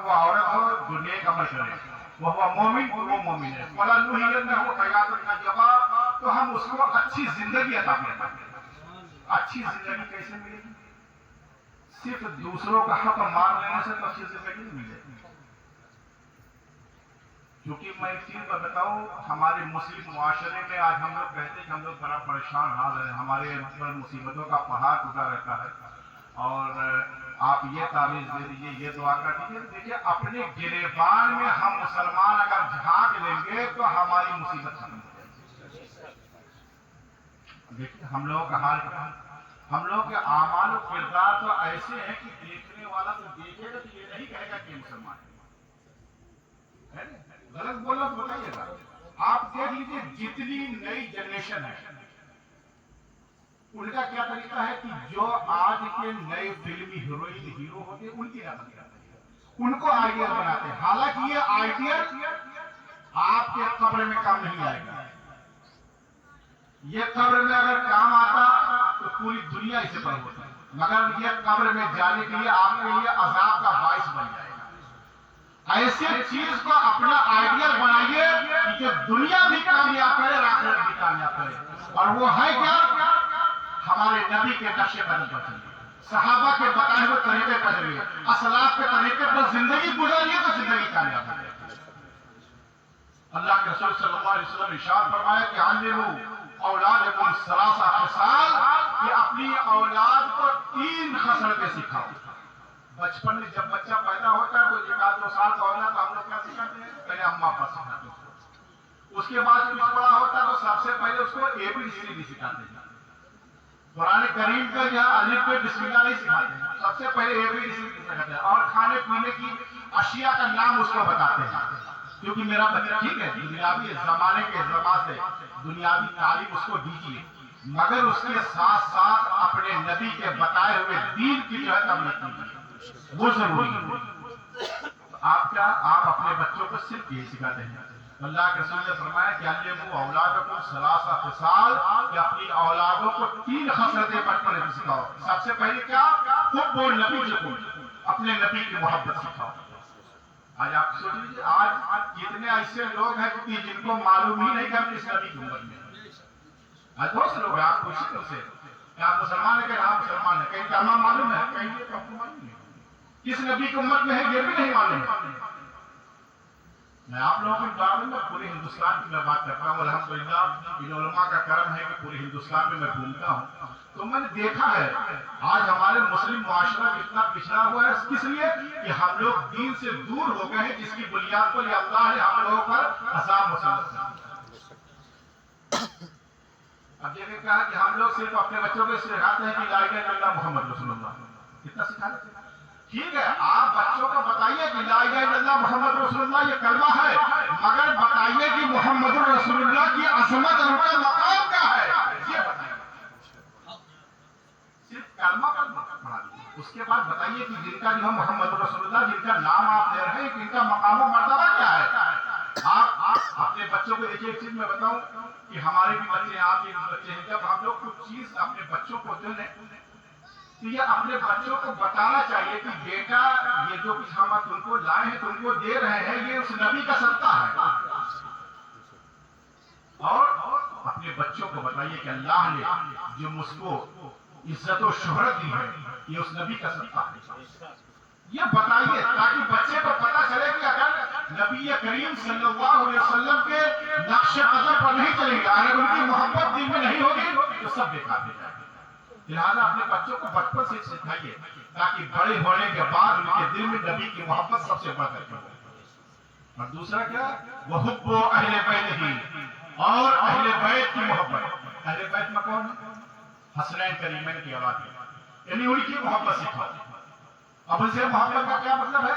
वो औरत हो जो नेक अमल करे, वो मोमिन तो वो मोमिन है, फलनुहियन्नहु हयातन तय्यबा, तो हम उसको अच्छी जिंदगी अता करेंगे। अच्छी जिंदगी कैसे मिलेगी? सिर्फ दूसरों का हक मार लेने से तो अच्छी जिंदगी नहीं मिलेगी। क्योंकि मैं एक चीज बताऊं, हमारे मुस्लिम मुआशरे में आज हम लोग कहते हैं कि हम लोग बड़ा परेशान हाल है, हमारे पर मुसीबतों का पहाड़ टूटा रहता है, और आप ये तावीज़ दे दीजिए, ये दुआ कर दीजिए। देखिए अपने गिरेबान में हम मुसलमान अगर झांक लेंगे तो हमारी मुसीबत खत्म हो जाएगी। देखिए हम लोगों का हाल क्या है, हम लोग के आमाल और किरदार तो ऐसे हैं कि देखने वाला तो देखेगा तो ये नहीं कहेगा कि मुसलमान है। गलत बोला तो बताइएगा। आप देख लीजिए जितनी नई जनरेशन है उनका क्या तरीका है कि जो आज के नए फिल्मी हीरोइन हीरो होते हैं उनकी नकल करते हैं, उनको आइडियल बनाते हैं। हालांकि ये आइडियल आपके कब्र में काम नहीं आएगा। ये कब्र में अगर काम आता तो पूरी दुनिया इसे पर होती, मगर ये कब्र में जाने के लिए आपके लिए अजाब का बाइस बन जाएगा। ऐसे चीज को अपना आइडियल बनाइए कि जो दुनिया भी कामयाब करे, आखिरत भी कामयाब करे। और वो है क्या? हमारे नबी के नक्शे कदम पर चलिए, सहाबा के बताए हुए तरीके पर चलिए, असलाफ के तरीके पर जिंदगी गुजारिए तो जिंदगी कामयाब हो जाएगी। अल्लाह के रसूल सल्लल्लाहु अलैहि वसल्लम इरशाद फरमाया कि अल्लिमू औलादकुम सलासा खिसाल, कि अपनी औलाद को 3 खसलतें सिखाओ। बचपन में जब बच्चा पैदा होता है तो 1-2 साल का होना तो हम लोग क्या सिखाते हैं? पहले अम्मा पापा सिखाते हैं। उसके बाद कुछ बड़ा होता है तो सबसे पहले उसको ABCD सिखाते हैं। कुरान करीम का या अलिफ पे बिस्मिल्लाह नहीं सिखाते हैं, सबसे पहले ABCD सिखाते हैं। और खाने पीने की अशिया का नाम उसको बताते हैं, क्योंकि मेरा बच्चा ठीक है दुनियावी जमाने के एतबार से दुनियावी तालीम उसको दीजिए, मगर उसके साथ साथ अपने नबी के बताए हुए दीन की जो है तबलीग कीजिए, वो जरूरी है। आप क्या आप अपने बच्चों को सिर्फ यही सिखाते हैं? अल्लाह के रसूल ने फरमाया कि अल्लिमू औलादकुम सलासा खिसाल, कि अपनी औलादों को 3 खसलतें बचपन में सिखाओ। सबसे पहले क्या? हुब्बु नबीय्यकुम, अपने नबी की मोहब्बत सिखाओ। आज आप सोच लीजिए, आज कितने ऐसे लोग हैं कि जिनको मालूम ही नहीं कि हम इस नबी की उम्मत में। आज बहुत से लोग हैं, आप पूछिए उनसे कि आप मुसलमान है? कि हाँ मुसलमान है। कहीं कलमा मालूम है? कहीं ये तो आपको मालूम नहीं। किस नबी की उम्मत में है ये भी नहीं मालूम है। मैं आप लोगों की बात में पूरे हिंदुस्तान की मैं बात करता हूँ। अल्हम्दुलिल्लाह इन उलमा का करम है कि पूरे हिंदुस्तान में मैं घूमता हूँ, तो मैंने देखा है आज हमारे मुस्लिम मुआशरा इतना पिछड़ा हुआ है। किस लिए? कि हम लोग दीन से दूर हो गए हैं, जिसकी बुनियाद पर अल्लाह ने हम लोगों पर अज़ाब मुसल्लत किया। अब ये कहा कि हम लोग सिर्फ अपने बच्चों को सिखाते हैं कि ला इलाहा इल्लल्लाह मुहम्मद रसूलुल्लाह, कितना सिखाते हैं? ठीक है, आप बच्चों को बताइए कि ला इलाहा इल्लल्लाह मुहम्मद रसूलुल्लाह ये कलमा है, मगर बताइए कि मोहम्मद रसूलुल्लाह की अज़मत और उनका मकाम क्या है, ये बताइए। सिर्फ कलमा पढ़ा दीजिए, उसके बाद बताइए कि जिनका जो मोहम्मद रसूलुल्लाह जिनका नाम आप ले रहे हैं, इनका मकाम और मर्तबा क्या है। आप अपने बच्चों को एक चीज मैं बताऊं कि हमारे भी बच्चे हैं, आपके भी बच्चे हैं, जब हम लोग कुछ चीज अपने बच्चों को दें तो ये अपने बच्चों को बताना चाहिए कि बेटा ये जो कुछ हम तुमको लाए हैं, तुमको दे रहे हैं, ये उस नबी का सत्ता है। और अपने बच्चों को बताइए कि अल्लाह ने जो मुझको इज्जत और शोहरत दी है, ये उस नबी का सत्ता है। ये बताइए ताकि बच्चे को पता चले कि अगर नबी करीम सल्लल्लाहु अलैहि वसल्लम के नक्शे कदम पर नहीं चलेंगे, अगर उनकी मोहब्बत दिल में नहीं होगी तो सब बेकार हो जाएगा। लिहाजा अपने बच्चों को बचपन से सिखाइए ताकि बड़े होने के बाद उनके दिल में नबी की मोहब्बत सबसे बढ़कर के हो। और दूसरा क्या? वो हुब्बु अहले बैत ही, और अहले बैत की मोहब्बत। अहले बैत में कौन है? हसनैन करीमैन की औलाद है, यानी उनकी मोहब्बत सिखाओ। अब उनसे मोहब्बत का क्या मतलब है?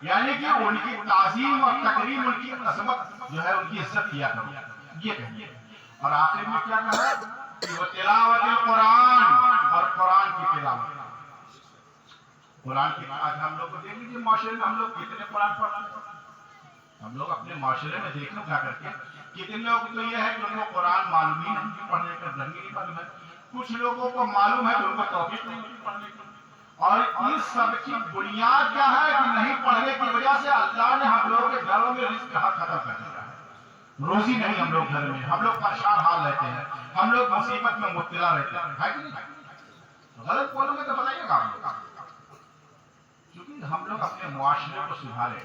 यानी कि उनकी ताज़ीम और तकरीम, उनकी अज़मत जो है, उनकी इज्जत किया करो, ये कहिए। और आखिर में क्या कहा कि वो तिलावत कुरान, और कुरान की तिलावत। कुरान की आज हम लोग को देख लीजिए, माशरे में हम लोग कितने कुरान पढ़ते हैं। हम लोग अपने माशरे में देख लो क्या करके, कितने लोग तो ये है कि उनको कुरान मालूम ही नहीं, पढ़ने का ढंग ही नहीं मालूम है। कुछ लोगों को मालूम है, उनको तौफीक नहीं पढ़ने की। और इस सब की बुनियाद क्या है कि नहीं पढ़ने की सालों में रिस्क खत्म कर दिया है। रोजी नहीं हम लोग घर में, हम लोग परेशान हाल रहते हैं, हम लोग मुसीबत में मुब्तला रहते हैं, है कि नहीं? गलत बोलोगे तो बताइएगा आप लोग, क्योंकि हम लोग अपने मुआशरे को सुधारे।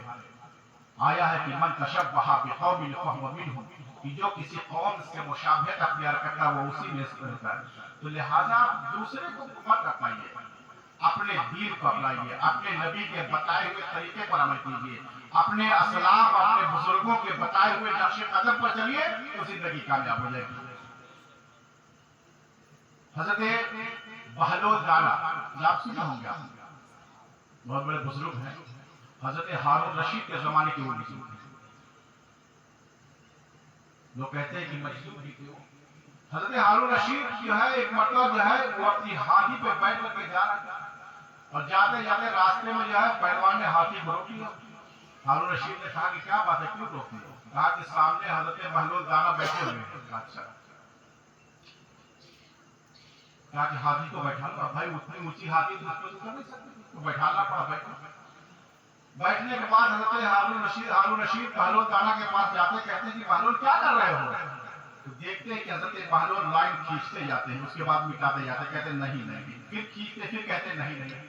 आया है कि मन तशब्बह बिक़ौमिन फहुव मिनहुम, कि जो किसी कौम से मुशाबहत अख्तियार करता है वो उसी में से रहता है। तो लिहाजा आप दूसरे को मत अपनाइए, अपने दीन को अपनाइए, अपने नबी के बताए हुए तरीके पर अमल कीजिए, अपने असलाफ अपने बुजुर्गों के बताए हुए नक्शे कदम पर चलिए तो जिंदगी कामयाब हो जाएगी। हजरत बहलोल दाना आप सुने होंगे, आप बहुत बड़े बुजुर्ग हैं, हजरत हारून रशीद के जमाने के वो बुजुर्ग हैं। लोग कहते हैं कि मजलूम भी थे। हजरत हारून रशीद जो है एक मतलब जो है वो अपनी हाथी पे बैठ करके जा रहा था और जाते जाते रास्ते में जो है पहलवान ने हाथी को रोक लिया। हारून रशीद ने कहा कि क्या बात है, क्यों रोक लिया? कहा कि सामने हजरत बहलोल दाना बैठे हुए हैं। अच्छा, कहा कि हाथी को बैठा लो। भाई उतनी ऊंची हाथी तो उसको तो कर नहीं सकते, तो बैठाना पड़ा। बैठने के बाद हजरत हारून रशीद बहलोल दाना के पास जाते, कहते हैं कि बहलोल क्या कर रहे हो? तो देखते हैं कि हजरत बहलोल लाइन खींचते जाते हैं, उसके बाद मिटाते जाते, कहते नहीं नहीं, फिर खींचते, फिर कहते नहीं नहीं।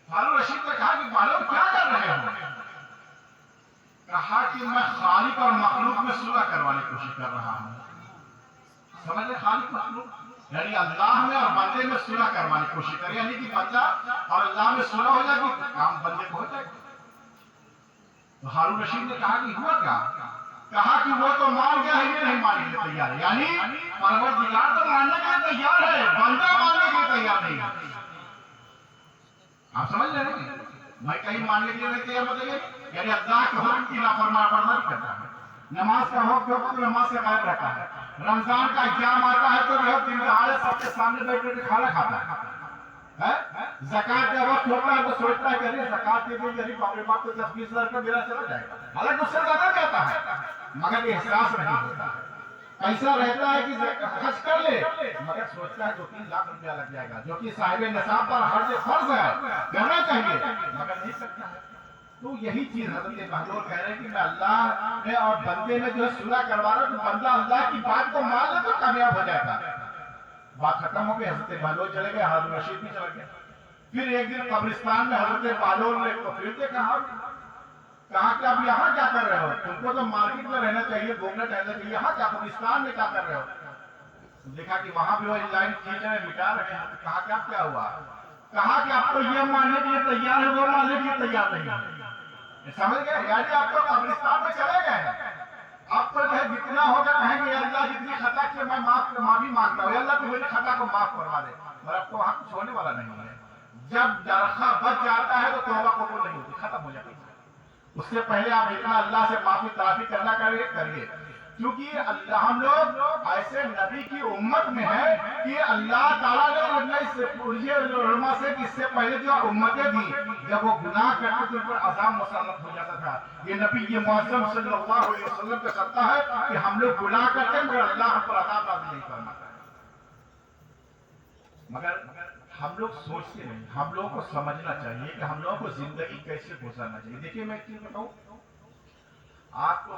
हारून रशीद ने कहा कि बहलोल क्या कर रहे हो? कहा कि मैं खालिक और मखलूक में सुलह करवाने की कोशिश कर रहा हूँ। समझ रहे? खालिक मखलूक यानी अल्लाह में और बंदे में सुलह करवाने की कोशिश करें, यानी कि बंदा और अल्लाह में सुलह हो जाएगी, काम बंदे को हो जाएगा। तो हारून रशीद ने कहा कि हुआ क्या? कहा कि वो तो मान गया है, ये नहीं मानने के लिए तैयार है, यानी परवरदिगार तो मानने के लिए तैयार है, बंदा मानने के लिए तैयार नहीं है। आप समझ रहे हैं? मैं कहीं मानने के लिए नहीं तैयार बताइए, यानी अल्लाह के हुक्म की नाफरमानी करता है, नमाज का हुक्म नमाज से गायब रहता है, रमजान का एग्जाम आता है तो वह दिन दहाड़े सबके सामने बैठ कर खाना खाता है, ज़कात का वक्त होता है तो सोचता है कि अरे ज़कात के दिन गरीब बाप रे बाप तो 10-20 हजार का मेरा चला जाएगा, हालांकि उससे ज्यादा जाता है, मगर एहसास नहीं होता है। पैसा रहता है कि खर्च कर ले, मगर सोचता है 2-3 लाख रुपया लग जाएगा, जो कि साहिब निसाब पर हर्ज फर्ज है, करना चाहिए, मगर नहीं सकता है। तो यही चीज हजरत बहलोल कह रहे हैं कि मैं अल्लाह में और बंदे में जो सुलह करवा रहा हूं, तो बंदा अल्लाह की बात को मान ले तो कामयाब हो जाएगा। बात खत्म हो गई, हजरत बहलोल चले गए, हारून रशीद भी चले गए। फिर एक दिन कब्रिस्तान में हजरत बहलोल ने तो फिर देखा, कहा कि आप यहाँ क्या कर रहे हो? तुमको तो मार्केट में रहना चाहिए, घूमना टहलना चाहिए, यहाँ क्या कब्रिस्तान में क्या कर रहे हो? देखा कि वहां भी वही लाइन खींच रहे, मिटा रहे हैं। कहा क्या हुआ? कहा कि आपको ये मानने के लिए तैयार है, वो मानने के लिए तैयार नहीं है। समझ गए? यानी आप तो कब्रिस्तान में चले गए हैं, आपको जो है जितना होगा कहेंगे अल्लाह जितनी खता की मैं माफी मांगता हूँ, अल्लाह तो मेरी खता को माफ करवा दे, और आपको वहां कुछ होने वाला नहीं है। जब दरखा बच जाता है तो तौबा कबूल नहीं होती, खत्म हो जाती है। उससे पहले आप इतना अल्लाह से माफी ताफी करना करिए, क्योंकि अल्लाह हम लोग ऐसे नबी की उम्मत में है कि अल्लाह ताला ने उलमा से इससे पहले जो उम्मतें थी जब वो गुनाह करते तो उन पर अज़ाब मुसल्लत हो जाता था। ये नबी ये मुअज़्ज़म सल्लल्लाहु अलैहि वसल्लम का सत्ता है कि हम लोग गुनाह करते हैं मगर अल्लाह हम पर अज़ाब नाज़िल नहीं फरमाता है। मगर हम लोग सोचते नहीं, हम लोगों को समझना चाहिए कि हम लोगों को जिंदगी कैसे गुजारना चाहिए। देखिए मैं एक चीज बताऊं, आपको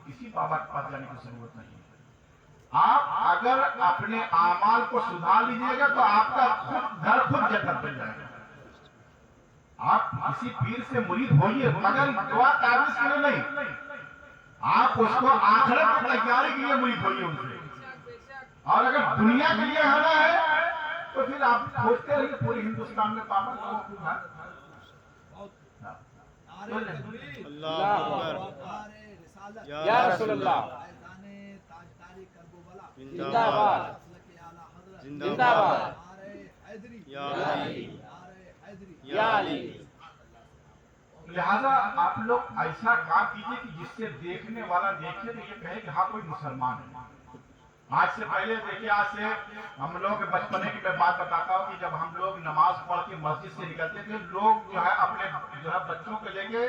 किसी बाबा के पास जाने की जरूरत नहीं है। आप अगर अपने आमाल को सुधार लीजिएगा तो आपका खुद जन्नत बन जाएगा। आप किसी पीर से मुरीद होइए मगर दुआ ताबीज के लिए नहीं, आप उसको आखिरत की तैयारी के लिए मुरीद होइए उनसे। और अगर दुनिया के लिए होना है तो फिर आप खोजते रहिए पूरे हिंदुस्तान में बाबा लोगों को। या रसूलल्लाह जिंदाबाद जिंदाबाद या अली। लिहाजा आप लोग ऐसा काम कीजिए कि जिससे देखने वाला देखे तो ये कहे कि हाँ कोई मुसलमान है। आज से पहले देखिए, आज से हम लोग बचपने की मैं बात बताता हूँ कि जब हम लोग नमाज पढ़ के मस्जिद से निकलते थे, लोग जो है अपने जो है बच्चों को लेके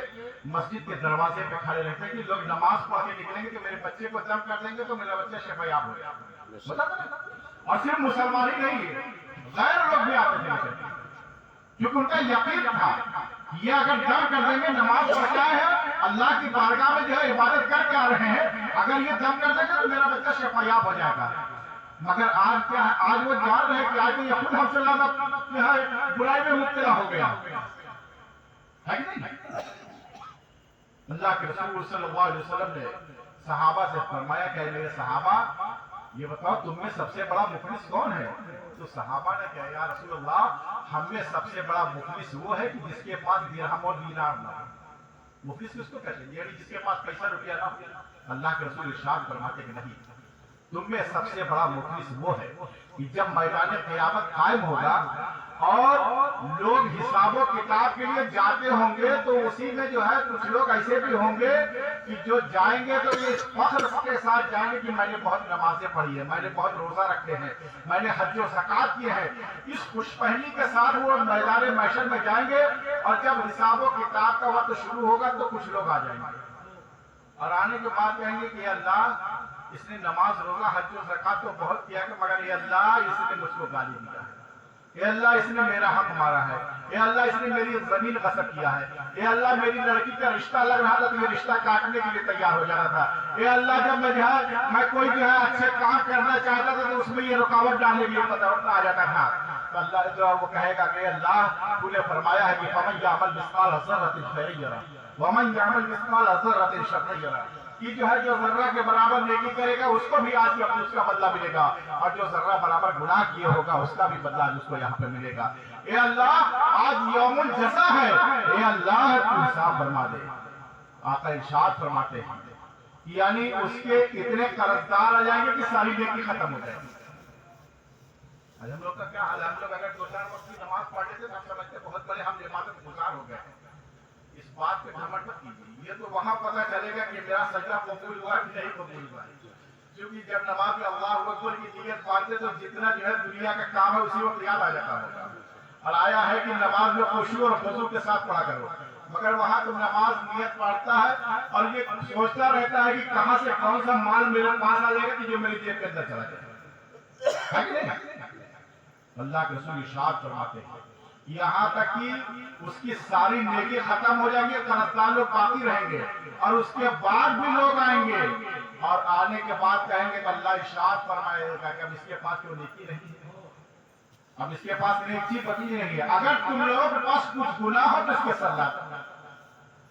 मस्जिद के दरवाजे पे खड़े रहते कि लोग नमाज पढ़ के निकलेंगे तो मेरे बच्चे को दम कर देंगे तो मेरा बच्चा शफायाब हो गया। और सिर्फ मुसलमान ही नहीं है, गैर लोग भी आते थे, क्योंकि उनका यकीन था ये अगर दम कर देंगे नमाज पढ़ना है अल्लाह की बारगाह में जो है इबादत करके आ रहे हैं, अगर ये दम कर देगा तो मेरा बच्चा शफायाब हो जाएगा। मगर आज क्या है, आज वो जान रहे कि आज तो ये खुद हमसे ज्यादा जो है बुराई में मुब्तला हो गया है कि नहीं। अल्लाह के रसूल सल्लल्लाहु अलैहि वसल्लम ने सहाबा से फरमाया कि मेरे सहाबा ये बताओ तुम में सबसे बड़ा मुखलिस कौन है? तो सहाबा ने कहा या रसूल अल्लाह, हम में सबसे बड़ा मुखलिस वो है कि जिसके पास दिरहम और दीनार ना हो। मुखलिस किसको कहते हैं? यानी जिसके पास पैसा रुपया ना हो। अल्लाह के रसूल इरशाद फरमाते कि नहीं, तुम में सबसे बड़ा मुखलिस वो है कि जब मैदान क़यामत कायम होगा और लोग हिसाबो किताब के लिए जाते होंगे, तो उसी में जो है कुछ लोग ऐसे भी होंगे कि जो जाएंगे तो ये फख्र के साथ जाएंगे कि मैंने बहुत नमाजें पढ़ी है, मैंने बहुत रोजा रखे हैं, मैंने हज और ज़कात किए हैं। इस खुशपहली के साथ वो मैदान महशर में जाएंगे और जब हिसाबो किताब का वक्त शुरू होगा तो कुछ लोग आ जाएंगे और आने के बाद कहेंगे कि अल्लाह, इसने नमाज रोजा हज और ज़कात तो बहुत किया है, मगर ये अल्लाह इसने मुझको गाली दिया है, ये अल्लाह इसने मेरा हक मारा है, ये अल्लाह इसने मेरी जमीन गसब किया है, ये अल्लाह मेरी लड़की का रिश्ता लग रहा था तो ये रिश्ता काटने के लिए तैयार हो जाता था, ये अल्लाह जब मैं कोई जो है अच्छे काम करना चाहता था तो उसमें ये रुकावट डालने के लिए आ जाता था। तो अल्लाह जो है वो कहेगा कि अल्लाह तूने फरमाया है कि फमन यअमल मिस्काल ज़र्रतिन खैरन यरा वमन यअमल मिस्काल ज़र्रतिन शर्रन यरा, कि जो है जो जर्रा के बराबर नेकी करेगा उसको भी आज उसका बदला मिलेगा, और जो जर्रा बराबर गुनाह किए होगा उसका भी बदला उसको यहाँ पे मिलेगा। ए अल्लाह, आज यौमुल जज़ा है, ए अल्लाह तू इंसाफ फरमा दे। आका इरशाद फरमाते हैं यानी उसके इतने कर्जदार आ जाएंगे कि सारी नेकी खत्म हो जाएगी। आज हम लोग का क्या हाल है, हम लोग अगर 2-4 वक्त की नमाज पढ़ लेते तो हम समझते बहुत बड़े हम इबादत गुजार हो गए। इस बात पे घमंड मत कीजिए, ये तो वहां पता चलेगा कि मेरा सजदा कबूल हुआ कि नहीं कबूल हुआ, क्योंकि जब नमाज में अल्लाहु अकबर की नियत बांधते तो जितना जो है दुनिया का काम है उसी वक्त याद आ जाता होगा। और आया है कि नमाज में खुशू और खुशू के साथ पढ़ा करो, मगर वहां तो नमाज नियत पढ़ता है और ये सोचता रहता है कि कहां से कौन सा माल मेरे पास आ जाएगा कि जो मेरी जेब के अंदर चला जाए। अल्लाह के रसूल इरशाद फरमाते हैं यहाँ तक कि उसकी सारी नेकी खत्म हो जाएंगे, कर्जदार लोग बाकी रहेंगे, और उसके बाद भी लोग आएंगे और आने के बाद कहेंगे कि अल्लाह इरशाद फरमाएगा कि अब इसके पास कोई नेकी नहीं है, अब इसके पास नेकी बची नहीं है। अगर तुम लोगों के पास कुछ गुनाह हो तो इसके सल्ला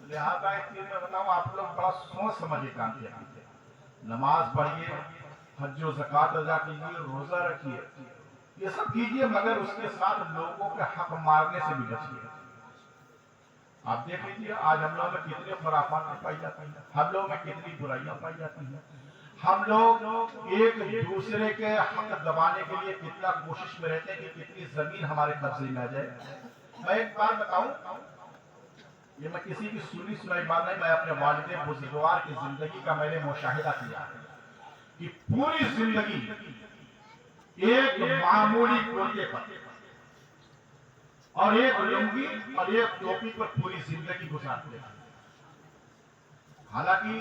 लिहाजा एक चीज में बताऊं, आप लोग बड़ा सोच समझ के काम किया कीजिए। नमाज पढ़िए, हज और ज़कात अदा कीजिए, रोजा रखिए, ये सब कीजिए, मगर उसके साथ लोगों के हक मारने से भी बचिए। आप देख लीजिए आज हम लोग में कितने खुराफात पाई जाती हैं, हम लोग में कितनी बुराइयां पाई जाती हैं, हम लोग एक दूसरे के हक दबाने के लिए कितना कोशिश में रहते हैं कि कितनी जमीन हमारे कब्जे में आ जाए। मैं एक बात बताऊं, ये मैं किसी की सुनी सुनाई बात नहीं, मैं अपने वालिद बुजुर्गवार की जिंदगी का मैंने मुशाहिदा किया कि पूरी जिंदगी एक मामूली कुर्ते पर और एक लुंगी और एक टोपी पर पूरी जिंदगी गुजारते हैं। हालांकि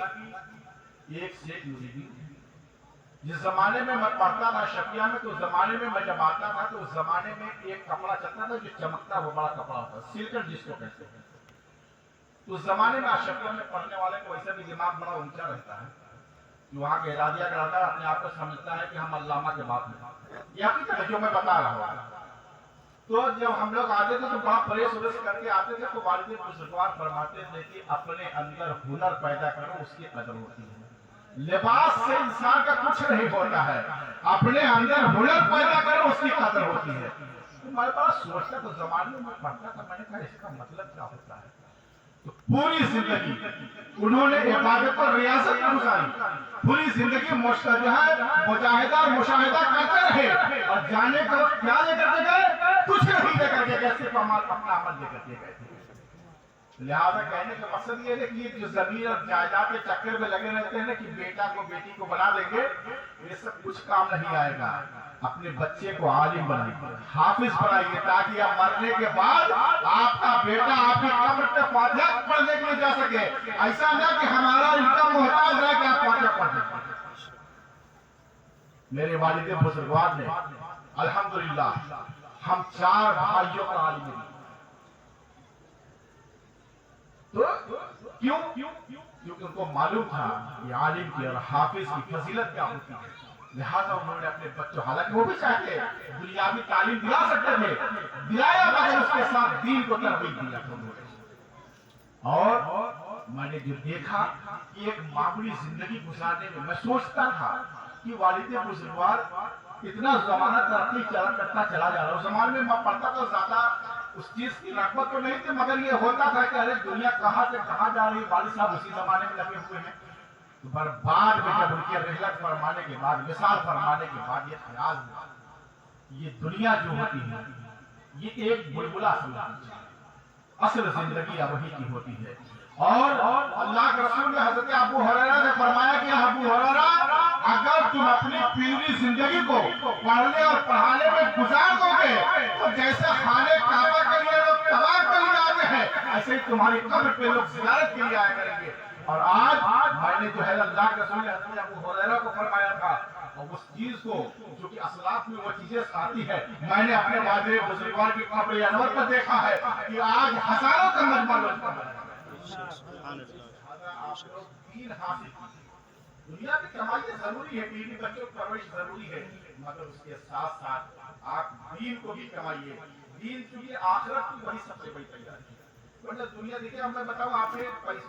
एक से एक मुरीदी, जिस जमाने में मैं पढ़ता था शफिया में, तो जमाने में मैं जब आता था तो उस जमाने में एक कपड़ा चलता था जो चमकता वो बड़ा कपड़ा होता, सिल्कर जिसको कहते हैं। उस जमाने में शफिया में पढ़ने वाले को वैसे भी दिमाग बड़ा ऊंचा रहता है, वहाँ के इरादिया कराता अपने आप को समझता है कि हम अल्लामा के बाप में, ये हकीकत है जो मैं बता रहा हूँ। तो जब हम लोग आते थे तो बड़ा प्रेस उरेस करके आते थे, तो वालिद बुजुर्गवार फरमाते थे कि अपने अंदर हुनर पैदा करो, उसकी कदर होती है। लिबास से इंसान का कुछ नहीं होता है, अपने अंदर हुनर पैदा करो, उसकी कदर होती है। तो मैं बड़ा सोचता, तो जमाने में पढ़ता था, मैंने कहा इसका मतलब क्या होता है। तो पूरी जिंदगी उन्होंने इबादत और रियासत में गुजारी, पूरी जिंदगी जो है मुजाहिदा और मुशाहिदा करते रहे, और जाने का क्या लेकर के गए, कुछ नहीं लेकर के गए, सिर्फ अपना अमल लेकर के गए थे। लिहाजा कहने का मकसद ये है कि जो जमीन और जायदाद के चक्कर में लगे रहते हैं ना कि बेटा को बेटी को बना देंगे, ये सब कुछ काम नहीं आएगा। अपने बच्चे को आलिम बनाइए, हाफिज बनाइए, ताकि आप मरने के बाद आपका बेटा आपकी कब्र पे फातिहा पढ़ने के लिए जा सके। ऐसा ना कि हमारा इनका मोहताज है कि आप फातिहा पढ़ दें। मेरे वालिद बुजुर्गवार ने अल्हम्दुलिल्लाह हम 4 भाइयों का आलिम, तो क्यों उनको मालूम था कि आलिम की और हाफिज की फजीलत क्या होती है, लिहाजा उन्होंने अपने बच्चों, हालांकि वो भी चाहते दुनियावी तालीम दिला सकते थे, दिलाया, मगर उसके साथ दीन को तरजीह दिया था उन्होंने। और मैंने जो देखा कि एक मामूली जिंदगी गुजारने में मैं सोचता था कि वालिद बुजुर्गवार इतना जमाना तरक्की करता चला जा रहा है। उस जमाने में मैं पढ़ता तो ज्यादा उस चीज की रगबत तो नहीं थी, मगर ये होता था कि अरे दुनिया कहाँ से कहाँ जा रही है, वालिद साहब उसी जमाने में लगे हुए हैं। तो बाद में जब उनकी रहलत फरमाने के बाद, विसाल फरमाने के बाद ये ख्याल हुआ ये दुनिया जो होती है ये एक बुलबुला समझ, असल जिंदगी वही की होती है। और अल्लाह के रसूल ने हजरत अबू हुरैरा से फरमाया कि अबू हुरैरा, अगर तुम अपनी पूरी जिंदगी को पढ़ने और पढ़ाने में गुजार दोगे तो जैसे खाने काबा के लिए लोग तवाफ के लिए आते हैं, ऐसे ही तुम्हारी कब्र पे लोग ज़ियारत के लिए आया करेंगे। और आज मैंने जो है अल्लाह के रसूल ने हजरत अबू हुरैरा को फरमाया था, और उस चीज को जो कि असलाफ में वो चीजें आती है, मैंने अपने वालिद बुजुर्गवार की कब्र अनवर पर देखा है कि आज हजारों का मजमा लोग दीन हासिल, दुनिया की कमाई जरूरी है, बीवी बच्चों की परवरिश जरूरी है, मगर उसके साथ साथ आप दीन को भी कमाइए। दीन की आखिरत की वही सबसे बड़ी तैयारी है। वरना दुनिया देखिए, अब मैं बताऊं, आपके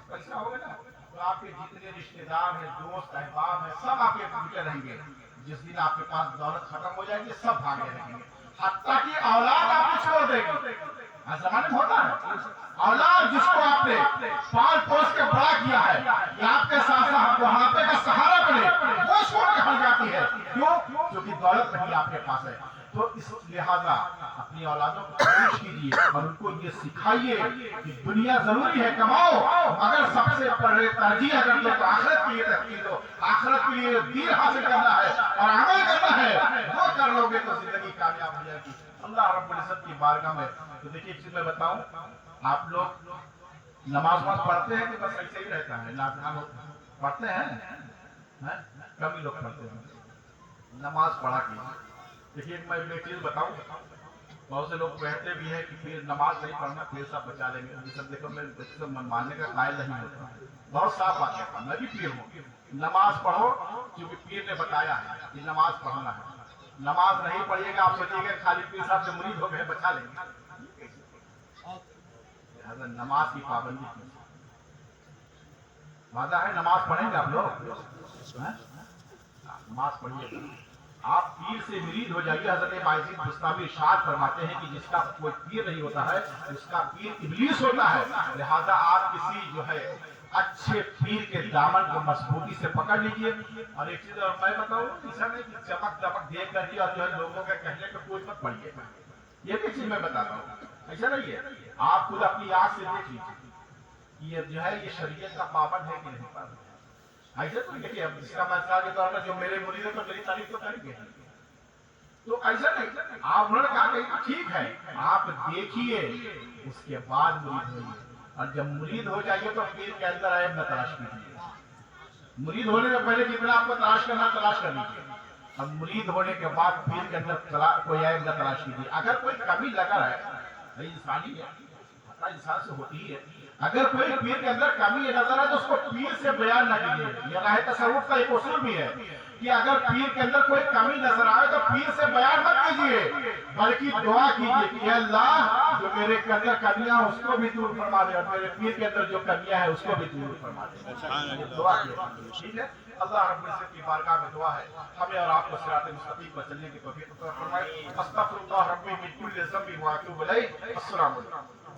पैसा होगा ना तो आपके जितने रिश्तेदार हैं, दोस्त अहबाब हैं, सब आपके पीछे रहेंगे। जिस दिन आपके पास दौलत खत्म हो जाएगी सब भागे रहेंगे, हत्ता कि औलाद आपको छोड़ देगी। जमाने में होता है, औलाद जिसको आपने पाल पोस के बड़ा किया है, कि आपके साथ साथ बुढ़ापे का सहारा बने, वो छोड़ के हट जाती है। क्यों? क्योंकि दौलत नहीं आपके पास है। तो इस लिहाजा अपनी औलादों को कोशिश कीजिए और उनको ये सिखाइए कि दुनिया जरूरी है, कमाओ, मगर सबसे पहले तरजीह अगर तो आखिरत के लिए रखी दो, आखिरत के लिए दीन हासिल करना है और अमल करना है, वो कर लोगे तो जिंदगी कामयाब हो जाएगी अल्लाह रब्बुल इज्जत की बारगाह में। तो देखिए एक चीज मैं बताऊं, आप लोग नमाज पढ़ते हैं कि बस ऐसे ही रहता है? नाम पढ़ते हैं? कम ही लोग पढ़ते हैं नमाज पढ़ा के। देखिए मैं एक चीज बताऊं, बहुत से लोग कहते भी हैं कि फिर नमाज नहीं पढ़ना फिर सब बचा लेंगे। ये सब देखो मैं मानने का कायल नहीं होता, बहुत साफ बात है, मैं भी पीर हूँ। नमाज पढ़ो क्योंकि पीर ने बताया है कि नमाज पढ़ना है। नमाज नहीं पढ़िएगा आप सोचिएगा खाली पीर साहब से मुरीद हो गए बचा लेंगे। नमाज की पाबंदी की वादा है, नमाज पढ़ेंगे आप लोग, नमाज पढ़िएगा। आप पीर से मुरीद हो जाइए। हज़रत बायजीद बुस्तामी इरशाद फरमाते हैं कि जिसका कोई पीर नहीं होता है उसका पीर इब्लीस होता है। लिहाजा आप किसी जो है अच्छे पीर के दामन को मजबूती से पकड़ लीजिए। और एक चीज और मैं बताऊं, ऐसा नहीं कि चमक दमक देख करके और जो है लोगों के कहने पे कोई मत पड़िए, ये भी चीज मैं बताता हूँ, ऐसा नहीं है। आप खुद अपनी आंख से देख लीजिए ये जो है ये शरीयत का पाबंद है कि नहीं पाबंद। ऐसे तो देखिए अब इसका मसला के तौर पर जो मेरे मुरीद है तो मेरी तारीफ तो करेंगे, तो ऐसा नहीं। आप उन्होंने कहा कि ठीक है आप देखिए उसके बाद मुरीद होइए, और जब मुरीद हो जाइए तो पीर के अंदर ऐब न तलाश कीजिए। मुरीद होने से पहले जितना आपको तलाश करना तलाश कर लीजिए, अब मुरीद होने के बाद पीर के अंदर कोई ऐब न तलाश कीजिए। अगर कोई कमी लगा है, इंसानी है, इंसान से होती ही है, अगर कोई पीर के अंदर कमी नजर है तो उसको पीर से बयान न कीजिए। यह राह तसव्वुफ का एक उसूल भी है कि अगर पीर के अंदर कोई कमी नजर आए तो पीर से बयान मत कीजिए, बल्कि दुआ कीजिए कि अल्लाह जो मेरे के अंदर कमियां उसको भी दूर फरमा दे और मेरे पीर के अंदर जो कमियां है उसको भी दूर फरमा दे। दुआ कीजिए, ठीक है। अल्लाह रब्बुल इज्जत की बारगाह में दुआ है हमें और आपको सिरात मुस्तकीम पर चलने की तौफीक अता फरमाए। अस्तगफिरुल्लाह रब्बी मिन कुल्लि ज़ंबिन व अतूबु इलैह। अस्सलामु अलैकुम।